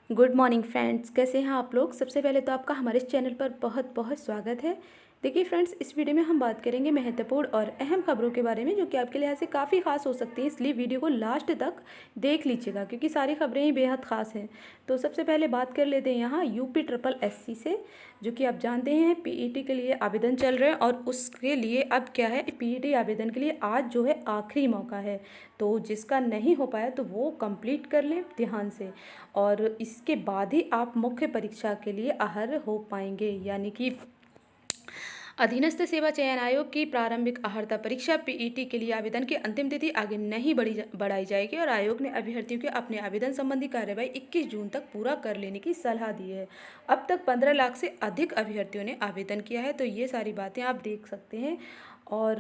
Good morning friends, कैसे हैं आप लोग। सबसे पहले तो आपका हमारे इस चैनल पर बहुत बहुत स्वागत है। देखिए फ्रेंड्स, इस वीडियो में हम बात करेंगे महत्वपूर्ण और अहम खबरों के बारे में जो कि आपके लिहाज से काफ़ी खास हो सकती हैं, इसलिए वीडियो को लास्ट तक देख लीजिएगा क्योंकि सारी खबरें ही बेहद खास हैं। तो सबसे पहले बात कर लेते हैं यहाँ यूपी ट्रिपल एससी से, जो कि आप जानते हैं पीईटी के लिए आवेदन चल रहे हैं और उसके लिए अब क्या है, पीईटी आवेदन के लिए आज जो है आखिरी मौका है। तो जिसका नहीं हो पाया तो वो कंप्लीट कर लें ध्यान से, और इसके बाद ही आप मुख्य परीक्षा के लिए अहर्य हो पाएंगे। यानी कि अधीनस्थ सेवा चयन आयोग की प्रारंभिक अहर्ता परीक्षा पीईटी के लिए आवेदन की अंतिम तिथि आगे नहीं बढ़ाई जाएगी और आयोग ने अभ्यर्थियों के अपने आवेदन संबंधी कार्यवाही 21 जून तक पूरा कर लेने की सलाह दी है। अब तक 15 लाख से अधिक अभ्यर्थियों ने आवेदन किया है, तो ये सारी बातें आप देख सकते हैं। और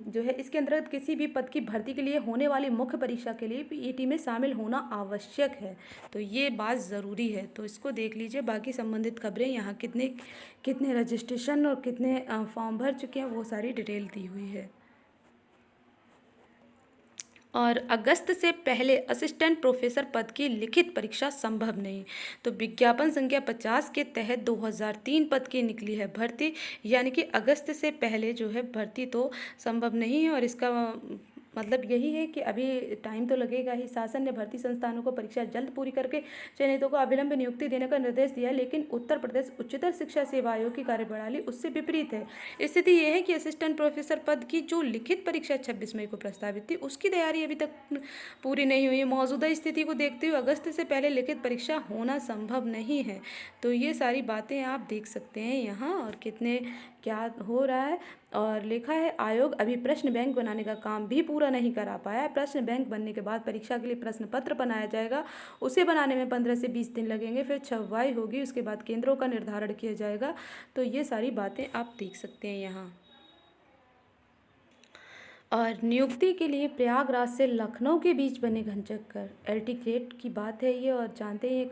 जो है इसके अंतर्गत किसी भी पद की भर्ती के लिए होने वाली मुख्य परीक्षा के लिए पीईटी में शामिल होना आवश्यक है, तो ये बात ज़रूरी है। तो इसको देख लीजिए। बाकी संबंधित खबरें यहाँ कितने कितने रजिस्ट्रेशन और कितने फॉर्म भर चुके हैं वो सारी डिटेल दी हुई है। और अगस्त से पहले असिस्टेंट प्रोफेसर पद की लिखित परीक्षा संभव नहीं, तो विज्ञापन संख्या 50 के तहत 2003 पद की निकली है भर्ती। यानी कि अगस्त से पहले जो है भर्ती तो संभव नहीं है, और इसका मतलब यही है कि अभी टाइम तो लगेगा ही। शासन ने भर्ती संस्थानों को परीक्षा जल्द पूरी करके चयनितों को अविलंब नियुक्ति देने का निर्देश दिया है, लेकिन उत्तर प्रदेश उच्चतर शिक्षा सेवा आयोग की कार्यप्रणाली उससे विपरीत है। स्थिति यह है कि असिस्टेंट प्रोफेसर पद की जो लिखित परीक्षा 26 मई को प्रस्तावित थी, उसकी तैयारी अभी तक पूरी नहीं हुई है। मौजूदा स्थिति को देखते हुए अगस्त से पहले लिखित परीक्षा होना संभव नहीं है। तो ये सारी बातें आप देख सकते हैं यहाँ, और कितने क्या हो रहा है। और लिखा है आयोग अभी प्रश्न बैंक बनाने का काम भी पूरा नहीं करा पाया है। प्रश्न बैंक बनने के बाद परीक्षा के लिए प्रश्न पत्र बनाया जाएगा, उसे बनाने में 15 से 20 दिन लगेंगे, फिर छपाई होगी, उसके बाद केंद्रों का निर्धारण किया जाएगा। तो ये सारी बातें आप देख सकते हैं यहाँ। और नियुक्ति के लिए प्रयागराज से लखनऊ के बीच बने घनचक्कर, एल टिकट की बात है ये। और जानते हैं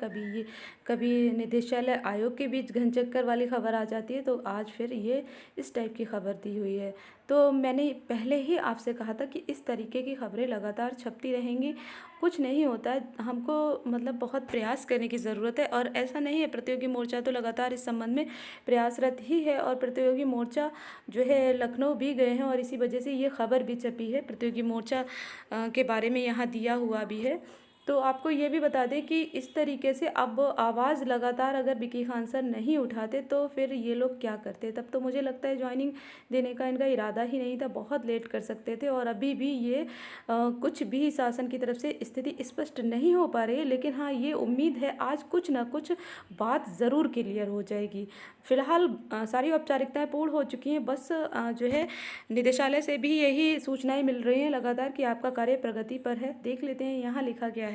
कभी निदेशालय आयोग के बीच घनचक्कर वाली खबर आ जाती है, तो आज फिर ये इस टाइप की खबर दी हुई है। तो मैंने पहले ही आपसे कहा था कि इस तरीके की खबरें लगातार छपती रहेंगी, कुछ नहीं होता है। हमको मतलब बहुत प्रयास करने की ज़रूरत है, और ऐसा नहीं है, प्रतियोगी मोर्चा तो लगातार इस संबंध में प्रयासरत ही है, और प्रतियोगी मोर्चा जो है लखनऊ भी गए हैं, और इसी वजह से ये खबर भी छपी है। प्रतियोगी मोर्चा के बारे में यहाँ दिया हुआ भी है। तो आपको ये भी बता दें कि इस तरीके से अब आवाज़ लगातार अगर विकी खान सर नहीं उठाते तो फिर ये लोग क्या करते। तब तो मुझे लगता है ज्वाइनिंग देने का इनका इरादा ही नहीं था, बहुत लेट कर सकते थे। और अभी भी ये कुछ भी शासन की तरफ से स्थिति स्पष्ट नहीं हो पा रही है, लेकिन हाँ ये उम्मीद है आज कुछ ना कुछ बात ज़रूर क्लियर हो जाएगी। फिलहाल सारी औपचारिकताएं पूर्ण हो चुकी हैं, बस जो है निदेशालय से भी यही सूचनाएं मिल रही हैं लगातार कि आपका कार्य प्रगति पर है। देख लेते हैं यहाँ लिखा गया है।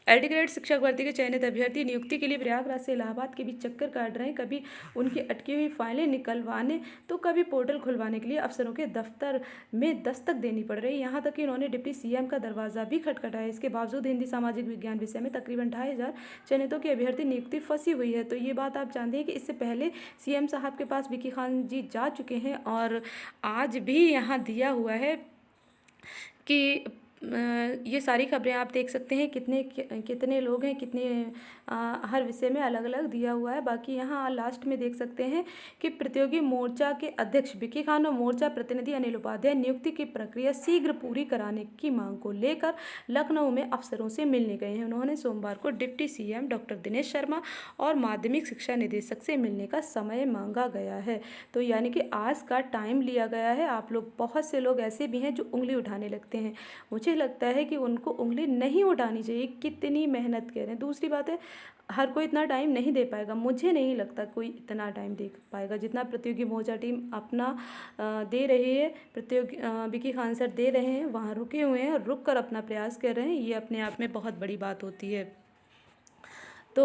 एल ग्रेड शिक्षक भर्ती के चयनित अभ्यर्थी नियुक्ति के लिए प्रयागराज से इलाहाबाद के बीच चक्कर काट रहे हैं, कभी उनकी अटकी हुई फाइलें निकलवाने तो कभी पोर्टल खुलवाने के लिए अफसरों के दफ्तर में दस्तक देनी पड़ रही है। यहाँ तक कि उन्होंने डिप्टी सीएम का दरवाजा भी खटखटाया। इसके बावजूद हिंदी सामाजिक विज्ञान विषय में तकरीबन 2500 चयनितों की अभ्यर्थी नियुक्ति फंसी हुई है। तो ये बात आप जानते हैं कि इससे पहले सीएम साहब के पास विकी खान जी जा चुके हैं, और आज भी यहाँ दिया हुआ है कि ये सारी खबरें आप देख सकते हैं, कितने लोग हैं, कितने हर विषय में अलग अलग दिया हुआ है। बाकी यहाँ लास्ट में देख सकते हैं कि प्रतियोगी मोर्चा के अध्यक्ष विकी खान और मोर्चा प्रतिनिधि अनिल उपाध्याय नियुक्ति की प्रक्रिया शीघ्र पूरी कराने की मांग को लेकर लखनऊ में अफसरों से मिलने गए हैं। उन्होंने सोमवार को deputy CM doctor Dinesh Sharma और माध्यमिक शिक्षा निदेशक से मिलने का समय मांगा गया है। तो यानी कि आज का टाइम लिया गया है। आप लोग, बहुत से लोग ऐसे भी हैं जो उंगली उठाने लगते हैं, मुझे लगता है कि उनको उंगली नहीं उठानी चाहिए। कितनी मेहनत कर रहे हैं। दूसरी बात है, हर कोई इतना टाइम नहीं दे पाएगा, मुझे नहीं लगता कोई इतना टाइम दे पाएगा जितना प्रतियोगी मोर्चा टीम अपना दे रही है। प्रतियोगी विकी खान सर दे रहे हैं, वहाँ रुके हुए हैं, रुक कर अपना प्रयास कर रहे हैं, ये अपने आप में बहुत बड़ी बात होती है। तो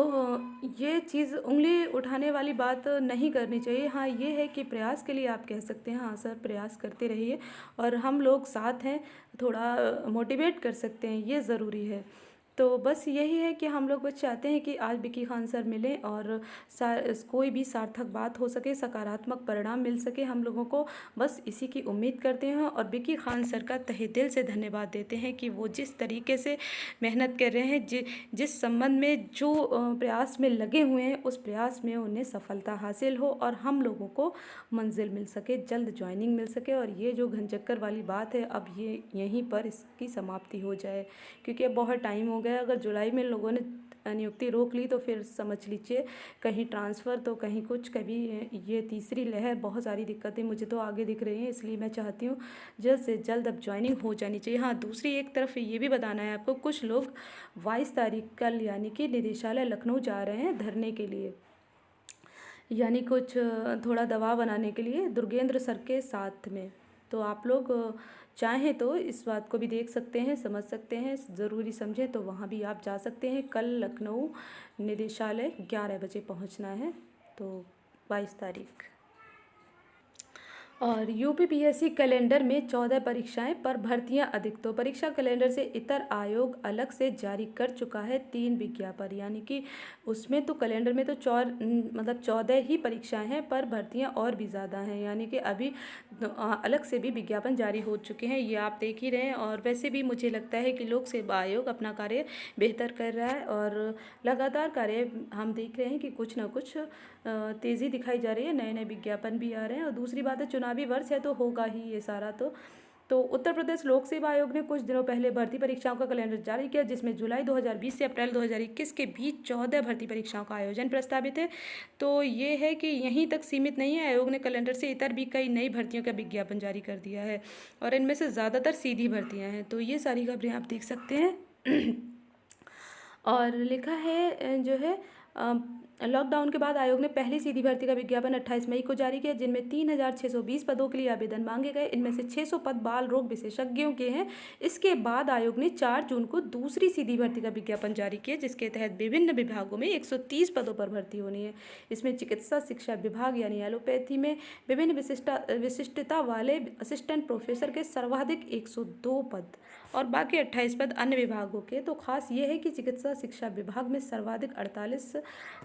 ये चीज़ उंगली उठाने वाली बात नहीं करनी चाहिए। हाँ ये है कि प्रयास के लिए आप कह सकते हैं हाँ सर प्रयास करते रहिए, और हम लोग साथ हैं, थोड़ा मोटिवेट कर सकते हैं, ये ज़रूरी है। तो बस यही है कि हम लोग बस चाहते हैं कि आज विकी खान सर मिलें और कोई भी सार्थक बात हो सके, सकारात्मक परिणाम मिल सके हम लोगों को, बस इसी की उम्मीद करते हैं। और विकी खान सर का तहे दिल से धन्यवाद देते हैं कि वो जिस तरीके से मेहनत कर रहे हैं, जिस संबंध में जो प्रयास में लगे हुए हैं, उस प्रयास में उन्हें सफलता हासिल हो और हम लोगों को मंजिल मिल सके, जल्द ज्वाइनिंग मिल सके और ये जो घनचक्कर वाली बात है अब ये यहीं पर इसकी समाप्ति हो जाए, क्योंकि अब बहुत टाइम हो गया। अगर जुलाई में लोगों ने नियुक्ति रोक ली तो फिर समझ लीजिए कहीं ट्रांसफ़र तो कहीं कुछ, कभी ये तीसरी लहर, बहुत सारी दिक्कतें मुझे तो आगे दिख रही हैं। इसलिए मैं चाहती हूँ जल्द से जल्द अब ज्वाइनिंग हो जानी चाहिए। हाँ, दूसरी एक तरफ ये भी बताना है आपको, कुछ लोग 22 तारीख कल यानी कि निदेशालय लखनऊ जा रहे हैं धरने के लिए, यानी कुछ थोड़ा दबाव बनाने के लिए दुर्गेंद्र सर के साथ में। तो आप लोग चाहें तो इस बात को भी देख सकते हैं, समझ सकते हैं, ज़रूरी समझें तो वहाँ भी आप जा सकते हैं। कल लखनऊ निदेशालय 11 बजे पहुँचना है, तो 22 तारीख। और यूपीपीएससी कैलेंडर में 14 परीक्षाएं पर भर्तियां अधिक, तो परीक्षा कैलेंडर से इतर आयोग अलग से जारी कर चुका है 3 विज्ञापन, यानी कि उसमें तो कैलेंडर में तो 14 ही परीक्षाएं हैं पर भर्तियां और भी ज़्यादा हैं, यानी कि अभी अलग से भी विज्ञापन जारी हो चुके हैं, ये आप देख ही रहे हैं। और वैसे भी मुझे लगता है कि लोक सेवा आयोग अपना कार्य बेहतर कर रहा है और लगातार कार्य हम देख रहे हैं कि कुछ ना कुछ तेज़ी दिखाई जा रही है, नए नए विज्ञापन भी आ रहे हैं। और दूसरी बात है, चुनावी वर्ष है तो होगा ही ये सारा। तो उत्तर प्रदेश लोक सेवा आयोग ने कुछ दिनों पहले भर्ती परीक्षाओं का कैलेंडर जारी किया, जिसमें जुलाई 2020 से अप्रैल 2021 के बीच 14 भर्ती परीक्षाओं का आयोजन प्रस्तावित है। तो ये है कि यहीं तक सीमित नहीं है, आयोग ने कैलेंडर से इतर भी कई नई भर्तियों का विज्ञापन जारी कर दिया है और इनमें से ज़्यादातर सीधी भर्तियाँ हैं। तो ये सारी खबरें आप देख सकते हैं। और लिखा है जो है लॉकडाउन के बाद आयोग ने पहली सीधी भर्ती का विज्ञापन 28 मई को जारी किया, जिनमें 3620 पदों के लिए आवेदन मांगे गए। इनमें से 600 पद बाल रोग विशेषज्ञों के हैं। इसके बाद आयोग ने 4 जून को दूसरी सीधी भर्ती का विज्ञापन जारी किया, जिसके तहत विभिन्न विभागों में 130 पदों पर भर्ती होनी है। इसमें चिकित्सा शिक्षा विभाग यानी एलोपैथी में विभिन्न विशिष्टता वाले असिस्टेंट प्रोफेसर के सर्वाधिक 102 पद और बाकी 28 पद अन्य विभागों के। तो खास ये है कि चिकित्सा शिक्षा विभाग में सर्वाधिक 48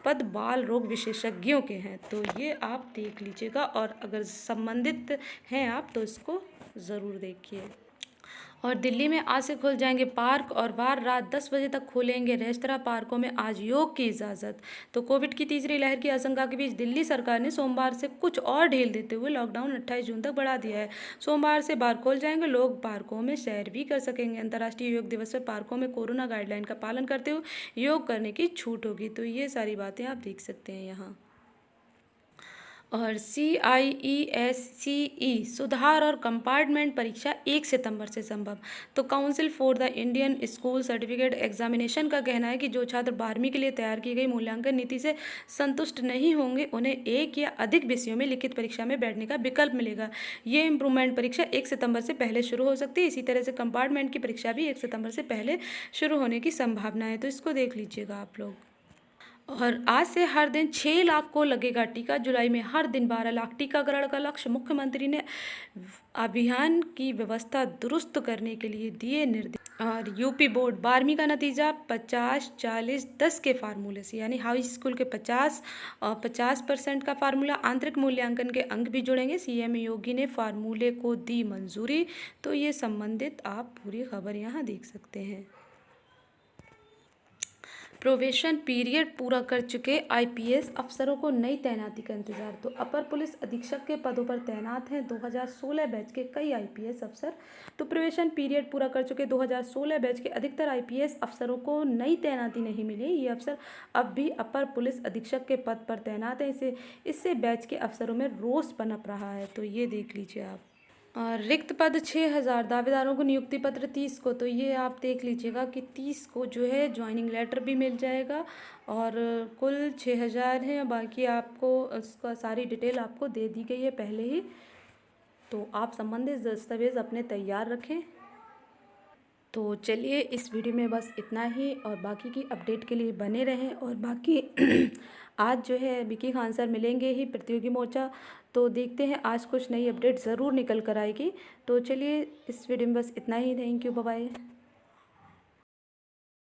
पद बाल रोग विशेषज्ञों के हैं। तो ये आप देख लीजिएगा और अगर संबंधित हैं आप तो इसको ज़रूर देखिए। और दिल्ली में आज से खुल जाएंगे पार्क और बार, रात 10 बजे तक खोलेंगे रेस्तरां, पार्कों में आज योग की इजाज़त। तो कोविड की तीसरी लहर की आशंका के बीच दिल्ली सरकार ने सोमवार से कुछ और ढील देते हुए लॉकडाउन 28 जून तक बढ़ा दिया है। सोमवार से बार खोल जाएंगे, लोग पार्कों में सैर भी कर सकेंगे। अंतर्राष्ट्रीय योग दिवस पर पार्कों में कोरोना गाइडलाइन का पालन करते हुए योग करने की छूट होगी। तो ये सारी बातें आप देख सकते हैं यहाँ। और CIESCE सुधार और कंपार्टमेंट परीक्षा 1 सितंबर से संभव। तो council for the Indian school certificate examination का कहना है कि जो छात्र 12वीं के लिए तैयार की गई मूल्यांकन नीति से संतुष्ट नहीं होंगे, उन्हें एक या अधिक विषयों में लिखित परीक्षा में बैठने का विकल्प मिलेगा। ये इम्प्रूवमेंट परीक्षा 1 सितंबर से पहले शुरू हो सकती है। इसी तरह से कंपार्टमेंट की परीक्षा भी 1 सितंबर से पहले शुरू होने की संभावना है। तो इसको देख लीजिएगा आप लोग। और आज से हर दिन 6 लाख को लगेगा टीका। जुलाई में हर दिन 12 लाख टीकाकरण का लक्ष्य। मुख्यमंत्री ने अभियान की व्यवस्था दुरुस्त करने के लिए दिए निर्देश। और यूपी बोर्ड 12वीं का नतीजा 50-40-10 के फार्मूले से, यानी हाई स्कूल के 50 और 50% का फार्मूला, आंतरिक मूल्यांकन के अंक भी जुड़ेंगे। CM योगी ने फार्मूले को दी मंजूरी। तो ये संबंधित आप पूरी खबर यहाँ देख सकते हैं। प्रोबेशन पीरियड पूरा कर चुके IPS अफसरों को नई तैनाती का इंतजार। तो अपर पुलिस अधीक्षक के पदों पर तैनात हैं 2016 बैच के कई IPS अफसर। तो प्रोबेशन पीरियड पूरा कर चुके 2016 बैच के अधिकतर IPS अफसरों को नई तैनाती नहीं मिली। ये अफसर अब भी अपर पुलिस अधीक्षक के पद पर तैनात हैं। इससे बैच के अफसरों में रोष पनप रहा है। तो ये देख लीजिए आप। और रिक्त पद 6000, दावेदारों को नियुक्ति पत्र 30 को। तो ये आप देख लीजिएगा कि 30 को जो है ज्वाइनिंग लेटर भी मिल जाएगा और कुल 6000 हैं। बाकी आपको उसका सारी डिटेल आपको दे दी गई है पहले ही। तो आप संबंधित दस्तावेज़ अपने तैयार रखें। तो चलिए इस वीडियो में बस इतना ही और बाकी की अपडेट के लिए बने रहें। और बाकी आज जो है विकी खान सर मिलेंगे ही प्रतियोगी मोर्चा, तो देखते हैं आज कुछ नई अपडेट ज़रूर निकल कर आएगी। तो चलिए इस वीडियो में बस इतना ही। Thank you, bye bye.